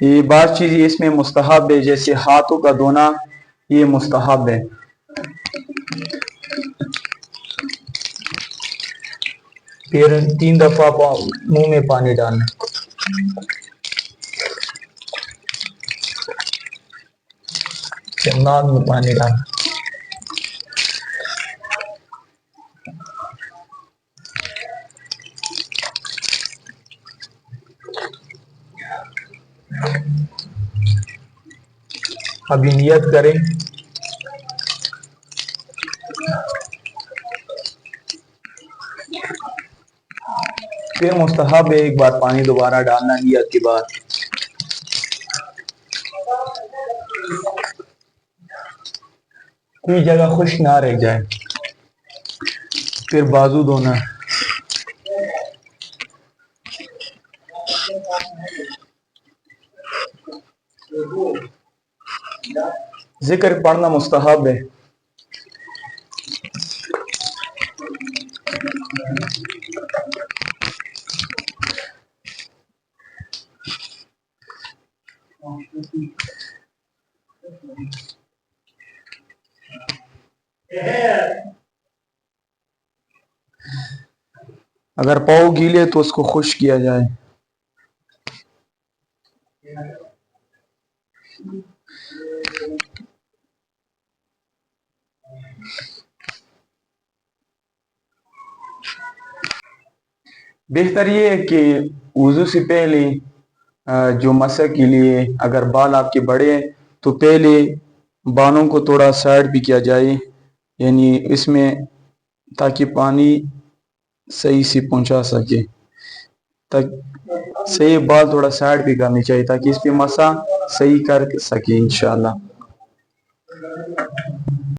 یہ بعض چیزیں اس میں مستحب ہے، جیسے ہاتھوں کا دھونا، یہ مستحب ہے۔ پھر 3 دفعہ منہ میں پانی ڈالنا۔ ناک میں پانی ڈالنا۔ ابھی نیت کریں۔ پھر مستحب ہے ایک بار پانی دوبارہ ڈالنا نیت کے بعد۔ کوئی جگہ خشک نہ رہ جائے۔ پھر بازو دھونا۔ ذکر پڑھنا مستحب ہے۔ اگر پاؤں گیلے تو اس کو خشک کیا جائے۔ بہتر یہ ہے کہ وضو سے پہلے جو مسح کے لیے اگر بال آپ کے بڑے ہیں تو پہلے بالوں کو تھوڑا سائڈ بھی کیا جائے، یعنی اس میں تاکہ پانی صحیح سے پہنچا سکے، صحیح بال تھوڑا سائڈ بھی کرنی چاہیے تاکہ اس پہ مسح صحیح کر سکے انشاءاللہ۔